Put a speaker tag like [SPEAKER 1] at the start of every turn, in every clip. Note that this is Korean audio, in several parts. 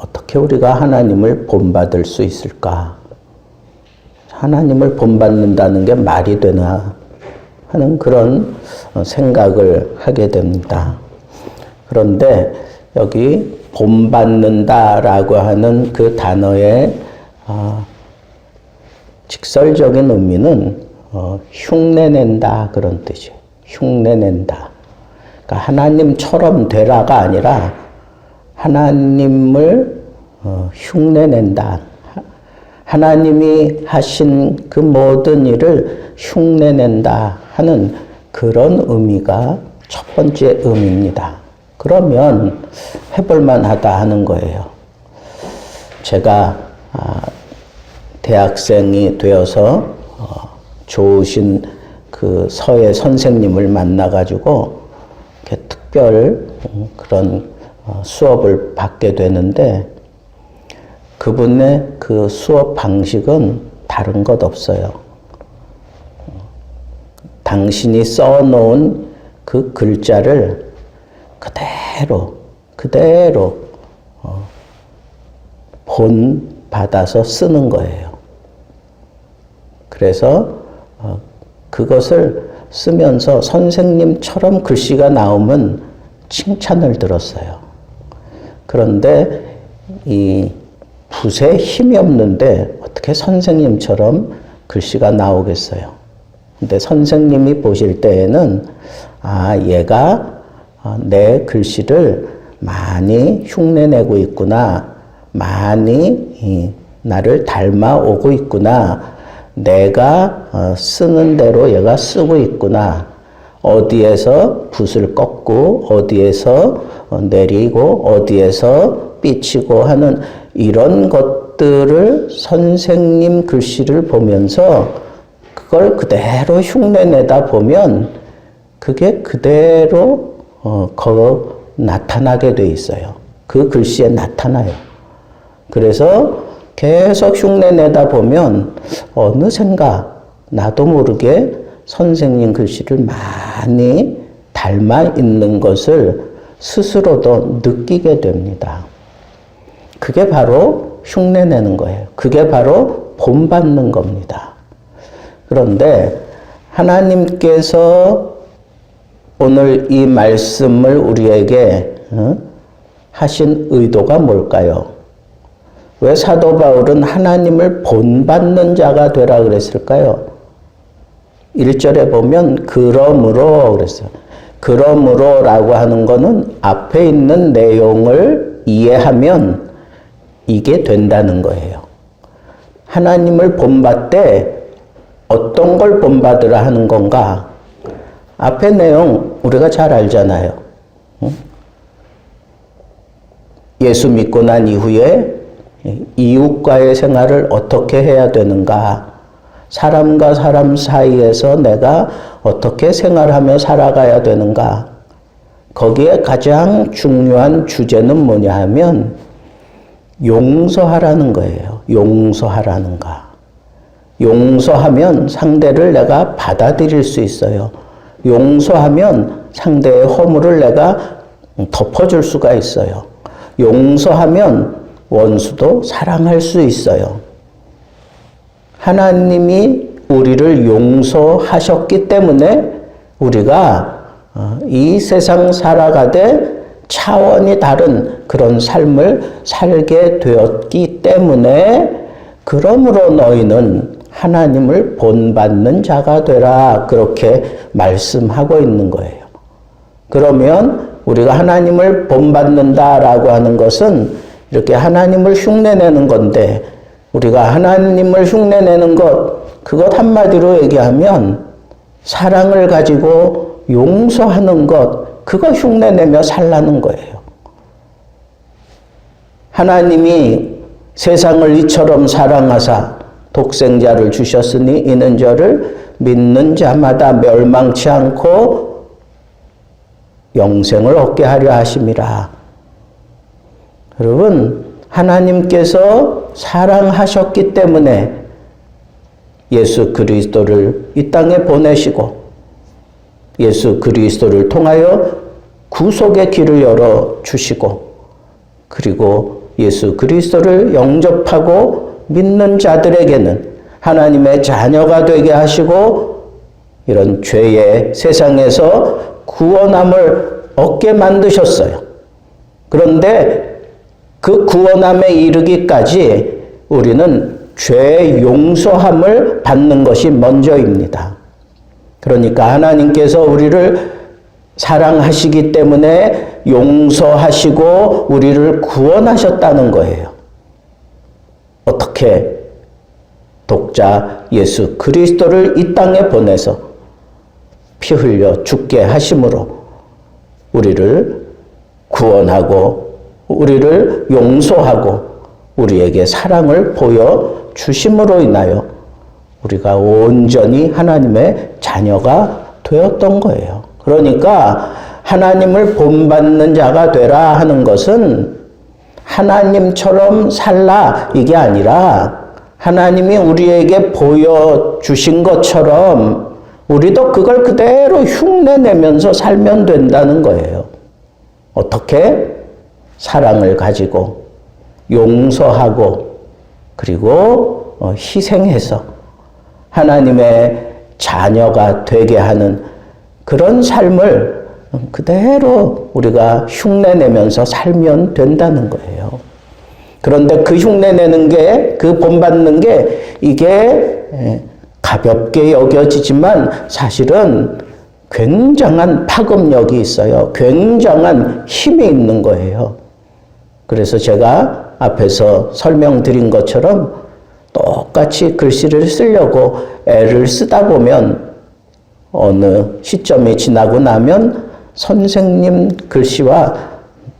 [SPEAKER 1] 어떻게 우리가 하나님을 본받을 수 있을까? 하나님을 본받는다는 게 말이 되나 하는 그런 생각을 하게 됩니다. 그런데 여기 본받는다라고 하는 그 단어의 직설적인 의미는 흉내낸다 그런 뜻이에요. 흉내낸다. 그러니까 하나님처럼 되라가 아니라 하나님을 흉내낸다. 하나님이 하신 그 모든 일을 흉내낸다 하는 그런 의미가 첫 번째 의미입니다. 그러면 해볼만 하다 하는 거예요. 제가 대학생이 되어서 좋으신 그 서예 선생님을 만나가지고 이렇게 특별 그런 수업을 받게 되는데 그분의 그 수업 방식은 다른 것 없어요. 당신이 써놓은 그 글자를 그대로 본 받아서 쓰는 거예요. 그래서 그것을 쓰면서 선생님처럼 글씨가 나오면 칭찬을 들었어요. 그런데 이 붓에 힘이 없는데 어떻게 선생님처럼 글씨가 나오겠어요? 근데 선생님이 보실 때에는 얘가 내 글씨를 많이 흉내내고 있구나. 많이 나를 닮아오고 있구나. 내가 쓰는 대로 얘가 쓰고 있구나. 어디에서 붓을 꺾고 어디에서 내리고 어디에서 삐치고 하는 이런 것들을 선생님 글씨를 보면서 그걸 그대로 흉내내다 보면 그게 그대로 나타나게 돼 있어요. 그 글씨에 나타나요. 그래서 계속 흉내내다 보면 어느샌가 나도 모르게 선생님 글씨를 많이 닮아 있는 것을 스스로도 느끼게 됩니다. 그게 바로 흉내내는 거예요. 그게 바로 본받는 겁니다. 그런데 하나님께서 오늘 이 말씀을 우리에게 하신 의도가 뭘까요? 왜 사도 바울은 하나님을 본받는 자가 되라 그랬을까요? 1절에 보면 그러므로 그랬어요. 그러므로라고 하는 거는 앞에 있는 내용을 이해하면 이게 된다는 거예요. 하나님을 본받되 어떤 걸 본받으라 하는 건가? 앞에 내용 우리가 잘 알잖아요. 예수 믿고 난 이후에 이웃과의 생활을 어떻게 해야 되는가? 사람과 사람 사이에서 내가 어떻게 생활하며 살아가야 되는가? 거기에 가장 중요한 주제는 뭐냐 하면 용서하라는 거예요. 용서하라는가. 용서하면 상대를 내가 받아들일 수 있어요. 용서하면 상대의 허물을 내가 덮어줄 수가 있어요. 용서하면 원수도 사랑할 수 있어요. 하나님이 우리를 용서하셨기 때문에 우리가 이 세상 살아가되 차원이 다른 그런 삶을 살게 되었기 때문에 그러므로 너희는 하나님을 본받는 자가 되라 그렇게 말씀하고 있는 거예요. 그러면 우리가 하나님을 본받는다라고 하는 것은 이렇게 하나님을 흉내내는 건데 우리가 하나님을 흉내내는 그것 한마디로 얘기하면 사랑을 가지고 용서하는 그거 흉내내며 살라는 거예요. 하나님이 세상을 이처럼 사랑하사 독생자를 주셨으니 이는 저를 믿는 자마다 멸망치 않고 영생을 얻게 하려 하심이라. 여러분, 하나님께서 사랑하셨기 때문에 예수 그리스도를 이 땅에 보내시고 예수 그리스도를 통하여 구속의 길을 열어주시고 그리고 예수 그리스도를 영접하고 믿는 자들에게는 하나님의 자녀가 되게 하시고 이런 죄의 세상에서 구원함을 얻게 만드셨어요. 그런데 그 구원함에 이르기까지 우리는 죄 용서함을 받는 것이 먼저입니다. 그러니까 하나님께서 우리를 사랑하시기 때문에 용서하시고 우리를 구원하셨다는 거예요. 어떻게? 독자 예수 그리스도를 이 땅에 보내서 피 흘려 죽게 하심으로 우리를 구원하고 우리를 용서하고 우리에게 사랑을 보여주심으로 인하여 우리가 온전히 하나님의 자녀가 되었던 거예요. 그러니까 하나님을 본받는 자가 되라 하는 것은 하나님처럼 살라 이게 아니라 하나님이 우리에게 보여주신 것처럼 우리도 그걸 그대로 흉내내면서 살면 된다는 거예요. 어떻게? 사랑을 가지고 용서하고 그리고 희생해서 하나님의 자녀가 되게 하는 그런 삶을 그대로 우리가 흉내내면서 살면 된다는 거예요. 그런데 그 흉내내는 게, 그 본받는 게 이게 가볍게 여겨지지만 사실은 굉장한 파급력이 있어요. 굉장한 힘이 있는 거예요. 그래서 제가 앞에서 설명드린 것처럼 똑같이 글씨를 쓰려고 애를 쓰다 보면 어느 시점이 지나고 나면 선생님 글씨와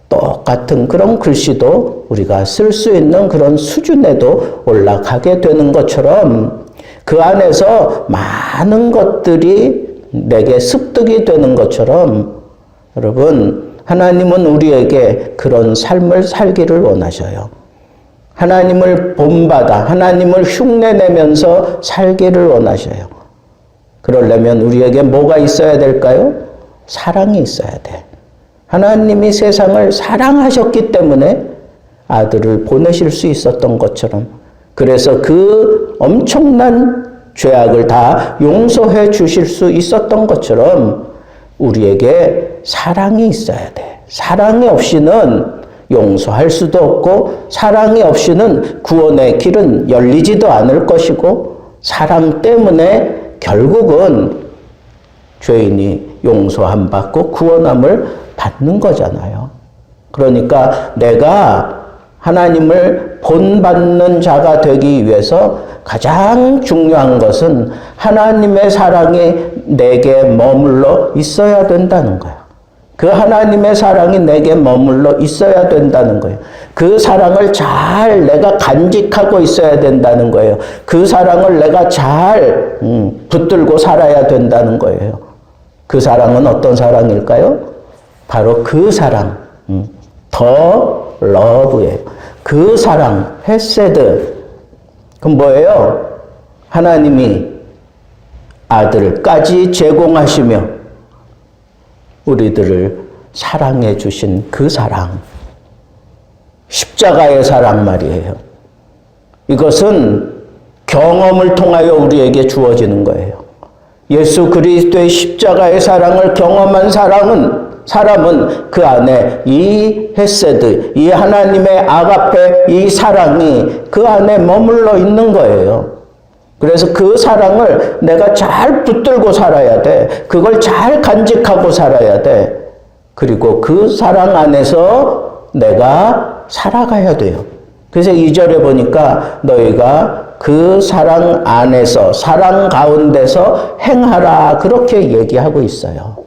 [SPEAKER 1] 똑같은 그런 글씨도 우리가 쓸 수 있는 그런 수준에도 올라가게 되는 것처럼 그 안에서 많은 것들이 내게 습득이 되는 것처럼 여러분 하나님은 우리에게 그런 삶을 살기를 원하셔요. 하나님을 본받아 하나님을 흉내내면서 살기를 원하셔요. 그러려면 우리에게 뭐가 있어야 될까요? 사랑이 있어야 돼. 하나님이 세상을 사랑하셨기 때문에 아들을 보내실 수 있었던 것처럼 그래서 그 엄청난 죄악을 다 용서해 주실 수 있었던 것처럼 우리에게 사랑이 있어야 돼. 사랑이 없이는 용서할 수도 없고 사랑이 없이는 구원의 길은 열리지도 않을 것이고 사랑 때문에 결국은 죄인이 용서함 받고 구원함을 받는 거잖아요. 그러니까 내가 하나님을 본받는 자가 되기 위해서 가장 중요한 것은 하나님의 사랑이 내게 머물러 있어야 된다는 거예요. 그 하나님의 사랑이 내게 머물러 있어야 된다는 거예요. 그 사랑을 잘 내가 간직하고 있어야 된다는 거예요. 그 사랑을 내가 잘 붙들고 살아야 된다는 거예요. 그 사랑은 어떤 사랑일까요? 바로 그 사랑, 더 러브예요. 그 사랑, 헤세드. 그럼 뭐예요? 하나님이 아들까지 제공하시며 우리들을 사랑해 주신 그 사랑. 십자가의 사랑 말이에요. 이것은 경험을 통하여 우리에게 주어지는 거예요. 예수 그리스도의 십자가의 사랑을 경험한 사람은 그 안에 이 헤세드, 이 하나님의 아가페, 이 사랑이 그 안에 머물러 있는 거예요. 그래서 그 사랑을 내가 잘 붙들고 살아야 돼. 그걸 잘 간직하고 살아야 돼. 그리고 그 사랑 안에서 내가 살아가야 돼요. 그래서 2절에 보니까 너희가 그 사랑 안에서, 사랑 가운데서 행하라. 그렇게 얘기하고 있어요.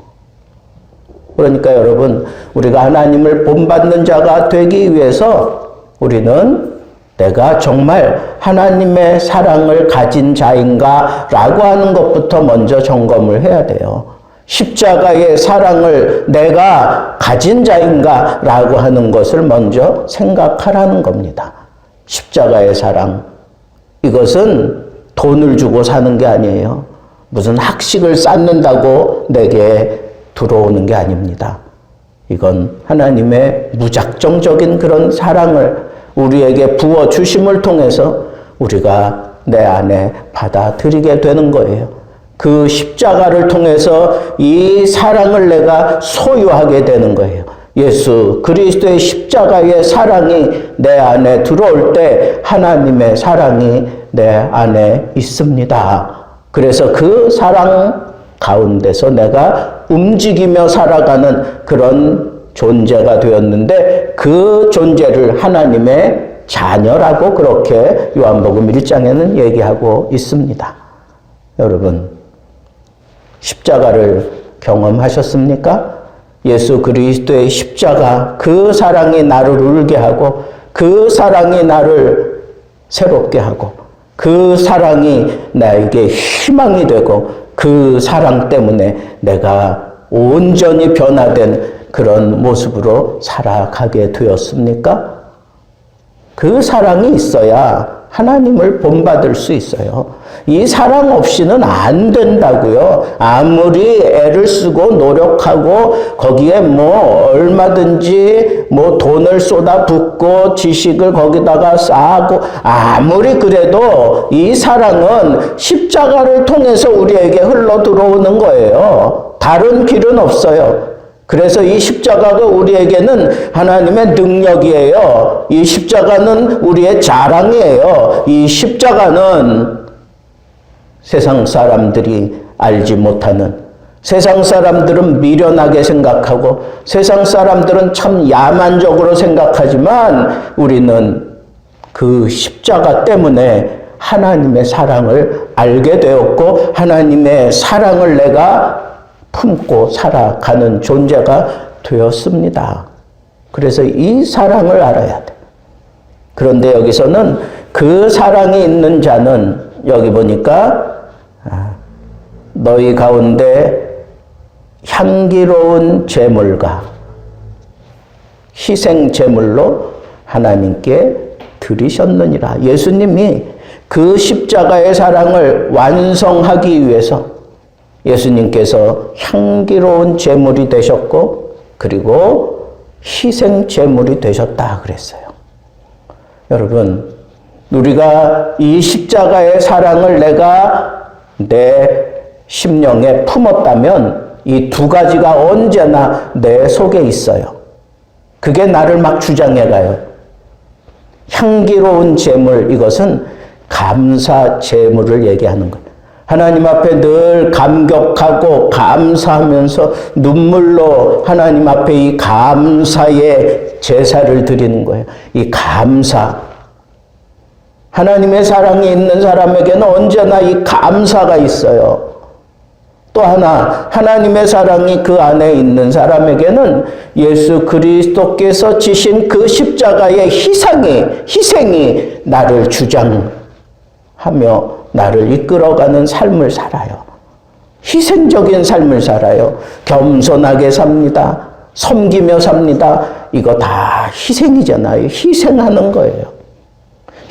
[SPEAKER 1] 그러니까 여러분, 우리가 하나님을 본받는 자가 되기 위해서 우리는 내가 정말 하나님의 사랑을 가진 자인가 라고 하는 것부터 먼저 점검을 해야 돼요. 십자가의 사랑을 내가 가진 자인가 라고 하는 것을 먼저 생각하라는 겁니다. 십자가의 사랑. 이것은 돈을 주고 사는 게 아니에요. 무슨 학식을 쌓는다고 내게 들어오는 게 아닙니다. 이건 하나님의 무작정적인 그런 사랑을 우리에게 부어주심을 통해서 우리가 내 안에 받아들이게 되는 거예요. 그 십자가를 통해서 이 사랑을 내가 소유하게 되는 거예요. 예수 그리스도의 십자가의 사랑이 내 안에 들어올 때 하나님의 사랑이 내 안에 있습니다. 그래서 그 사랑 가운데서 내가 움직이며 살아가는 그런 존재가 되었는데 그 존재를 하나님의 자녀라고 그렇게 요한복음 1장에는 얘기하고 있습니다. 여러분, 십자가를 경험하셨습니까? 예수 그리스도의 십자가, 그 사랑이 나를 울게 하고 그 사랑이 나를 새롭게 하고 그 사랑이 나에게 희망이 되고 그 사랑 때문에 내가 온전히 변화된 그런 모습으로 살아가게 되었습니까? 그 사랑이 있어야 하나님을 본받을 수 있어요. 이 사랑 없이는 안 된다고요. 아무리 애를 쓰고 노력하고 거기에 뭐 얼마든지 뭐 돈을 쏟아붓고 지식을 거기다가 쌓고 아무리 그래도 이 사랑은 십자가를 통해서 우리에게 흘러 들어오는 거예요. 다른 길은 없어요. 그래서 이 십자가가 우리에게는 하나님의 능력이에요. 이 십자가는 우리의 자랑이에요. 이 십자가는 세상 사람들이 알지 못하는, 세상 사람들은 미련하게 생각하고 세상 사람들은 참 야만적으로 생각하지만 우리는 그 십자가 때문에 하나님의 사랑을 알게 되었고 하나님의 사랑을 내가 품고 살아가는 존재가 되었습니다. 그래서 이 사랑을 알아야 돼. 그런데 여기서는 그 사랑이 있는 자는 여기 보니까 너희 가운데 향기로운 제물과 희생 제물로 하나님께 드리셨느니라. 예수님이 그 십자가의 사랑을 완성하기 위해서 예수님께서 향기로운 제물이 되셨고 그리고 희생 제물이 되셨다 그랬어요. 여러분, 우리가 이 십자가의 사랑을 내가 내 심령에 품었다면 이 두 가지가 언제나 내 속에 있어요. 그게 나를 막 주장해가요. 향기로운 제물, 이것은 감사 제물을 얘기하는 거예요. 하나님 앞에 늘 감격하고 감사하면서 눈물로 하나님 앞에 이 감사의 제사를 드리는 거예요. 이 감사. 하나님의 사랑이 있는 사람에게는 언제나 이 감사가 있어요. 또 하나, 하나님의 사랑이 그 안에 있는 사람에게는 예수 그리스도께서 지신 그 십자가의 희생이 나를 주장하며 나를 이끌어가는 삶을 살아요. 희생적인 삶을 살아요. 겸손하게 삽니다. 섬기며 삽니다. 이거 다 희생이잖아요. 희생하는 거예요.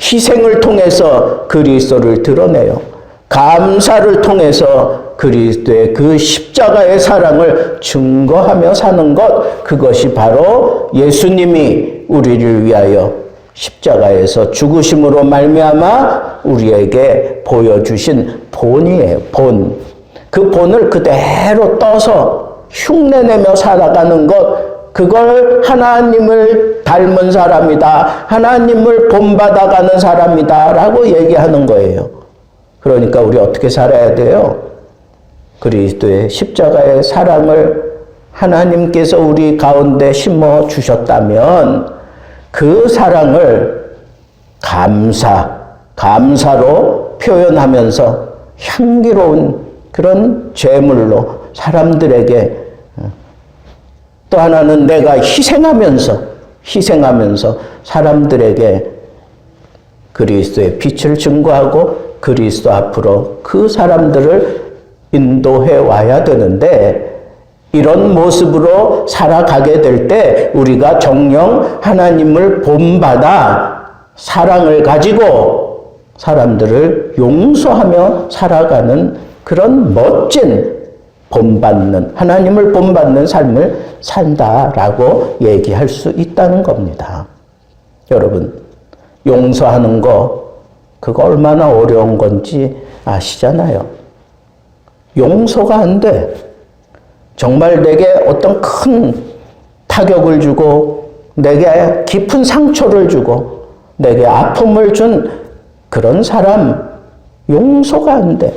[SPEAKER 1] 희생을 통해서 그리스도를 드러내요. 감사를 통해서 그리스도의 그 십자가의 사랑을 증거하며 사는 것, 그것이 바로 예수님이 우리를 위하여 십자가에서 죽으심으로 말미암아 우리에게 보여주신 본이에요. 본. 그 본을 그대로 떠서 흉내내며 살아가는 것, 그걸 하나님을 닮은 사람이다, 하나님을 본받아가는 사람이다 라고 얘기하는 거예요. 그러니까 우리 어떻게 살아야 돼요? 그리스도의 십자가의 사랑을 하나님께서 우리 가운데 심어 주셨다면 그 사랑을 감사로 표현하면서 향기로운 그런 제물로 사람들에게, 또 하나는 내가 희생하면서 사람들에게 그리스도의 빛을 증거하고 그리스도 앞으로 그 사람들을 인도해 와야 되는데, 이런 모습으로 살아가게 될 때 우리가 정녕 하나님을 본받아 사랑을 가지고 사람들을 용서하며 살아가는 그런 멋진 하나님을 본받는 삶을 산다라고 얘기할 수 있다는 겁니다. 여러분, 용서하는 거, 그거 얼마나 어려운 건지 아시잖아요. 용서가 안 돼. 정말 내게 어떤 큰 타격을 주고, 내게 깊은 상처를 주고, 내게 아픔을 준 그런 사람, 용서가 안 돼.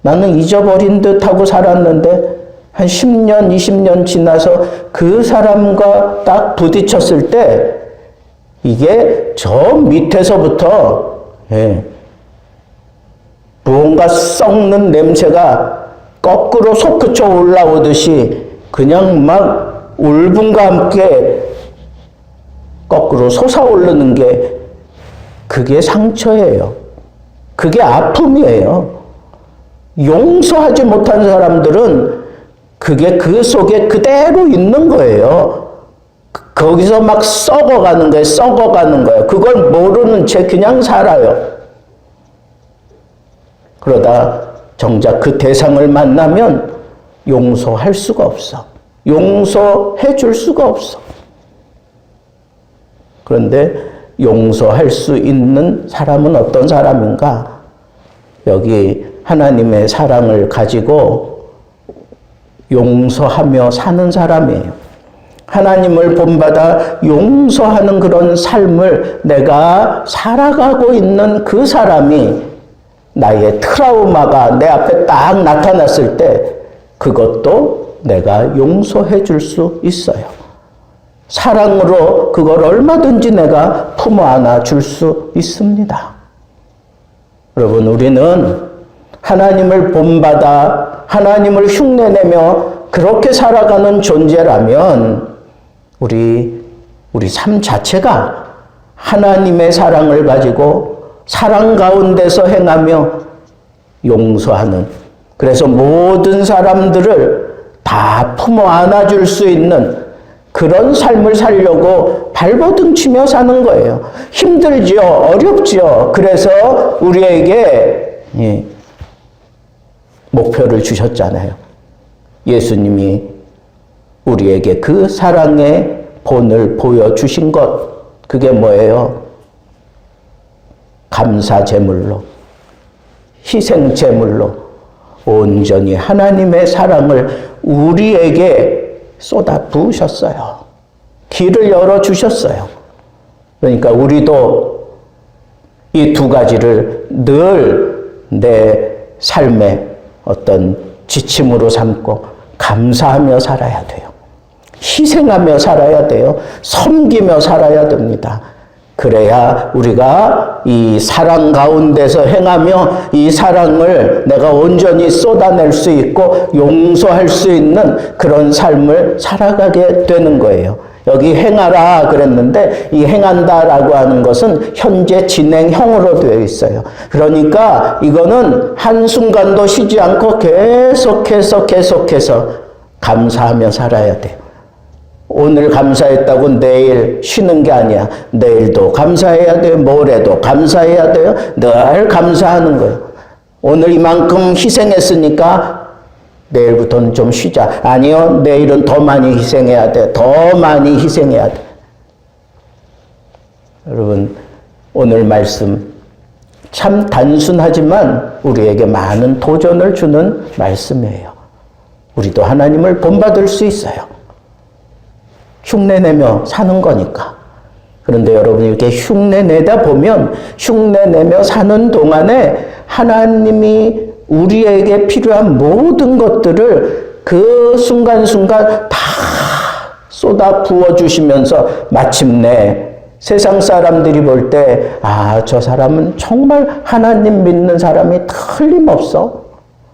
[SPEAKER 1] 나는 잊어버린 듯 하고 살았는데, 한 10년, 20년 지나서 그 사람과 딱 부딪혔을 때, 이게 저 밑에서부터, 무언가 썩는 냄새가 거꾸로 솟구쳐 올라오듯이 그냥 막 울분과 함께 거꾸로 솟아오르는 게 그게 상처예요. 그게 아픔이에요. 용서하지 못한 사람들은 그게 그 속에 그대로 있는 거예요. 거기서 막 썩어가는 거예요. 썩어가는 거예요. 그걸 모르는 채 그냥 살아요. 그러다 정작 그 대상을 만나면 용서할 수가 없어. 용서해 줄 수가 없어. 그런데 용서할 수 있는 사람은 어떤 사람인가? 여기 하나님의 사랑을 가지고 용서하며 사는 사람이에요. 하나님을 본받아 용서하는 그런 삶을 내가 살아가고 있는 그 사람이 나의 트라우마가 내 앞에 딱 나타났을 때 그것도 내가 용서해 줄 수 있어요. 사랑으로 그걸 얼마든지 내가 품어 안아 줄 수 있습니다. 여러분, 우리는 하나님을 본받아 하나님을 흉내내며 그렇게 살아가는 존재라면 우리 삶 자체가 하나님의 사랑을 가지고 사랑 가운데서 행하며 용서하는, 그래서 모든 사람들을 다 품어 안아줄 수 있는 그런 삶을 살려고 발버둥 치며 사는 거예요. 힘들죠? 어렵죠? 그래서 우리에게 목표를 주셨잖아요. 예수님이 우리에게 그 사랑의 본을 보여주신 것, 그게 뭐예요? 감사 제물로, 희생 제물로 온전히 하나님의 사랑을 우리에게 쏟아 부으셨어요. 길을 열어주셨어요. 그러니까 우리도 이 두 가지를 늘 내 삶의 어떤 지침으로 삼고 감사하며 살아야 돼요. 희생하며 살아야 돼요. 섬기며 살아야 됩니다. 그래야 우리가 이 사랑 가운데서 행하며 이 사랑을 내가 온전히 쏟아낼 수 있고 용서할 수 있는 그런 삶을 살아가게 되는 거예요. 여기 행하라 그랬는데 이 행한다라고 하는 것은 현재 진행형으로 되어 있어요. 그러니까 이거는 한순간도 쉬지 않고 계속해서 감사하며 살아야 돼요. 오늘 감사했다고 내일 쉬는 게 아니야. 내일도 감사해야 돼요. 모레도 감사해야 돼요. 늘 감사하는 거예요. 오늘 이만큼 희생했으니까 내일부터는 좀 쉬자. 아니요, 내일은 더 많이 희생해야 돼. 더 많이 희생해야 돼. 여러분, 오늘 말씀 참 단순하지만 우리에게 많은 도전을 주는 말씀이에요. 우리도 하나님을 본받을 수 있어요. 흉내내며 사는 거니까. 그런데 여러분, 이렇게 흉내내다 보면, 흉내내며 사는 동안에 하나님이 우리에게 필요한 모든 것들을 그 순간순간 다 쏟아 부어주시면서 마침내 세상 사람들이 볼 때, 아, 저 사람은 정말 하나님 믿는 사람이 틀림없어.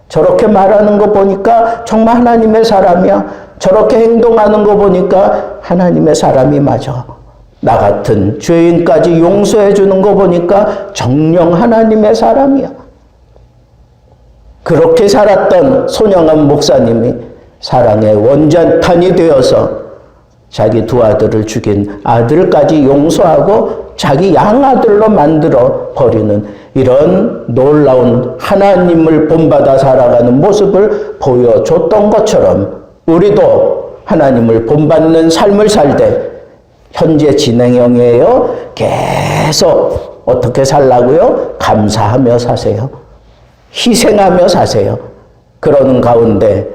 [SPEAKER 1] 저렇게 말하는 거 보니까 정말 하나님의 사람이야. 저렇게 행동하는 거 보니까 하나님의 사람이 맞아. 나 같은 죄인까지 용서해 주는 거 보니까 정녕 하나님의 사람이야. 그렇게 살았던 손영한 목사님이 사랑의 원자탄이 되어서 자기 두 아들을 죽인 아들까지 용서하고 자기 양아들로 만들어 버리는 이런 놀라운 하나님을 본받아 살아가는 모습을 보여줬던 것처럼 우리도 하나님을 본받는 삶을 살 때 현재 진행형이에요. 계속 어떻게 살라고요? 감사하며 사세요. 희생하며 사세요. 그러는 가운데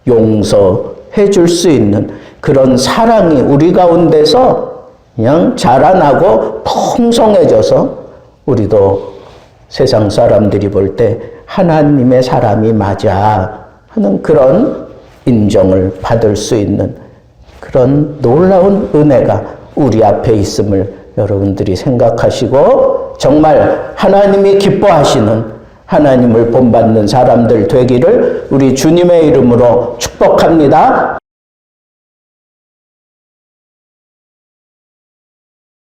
[SPEAKER 1] 용서해 줄 수 있는 그런 사랑이 우리 가운데서 그냥 자라나고 풍성해져서 우리도 세상 사람들이 볼 때 하나님의 사람이 맞아 하는 그런 인정을 받을 수 있는 그런 놀라운 은혜가 우리 앞에 있음을 여러분들이 생각하시고 정말 하나님이 기뻐하시는 하나님을 본받는 사람들 되기를 우리 주님의 이름으로 축복합니다.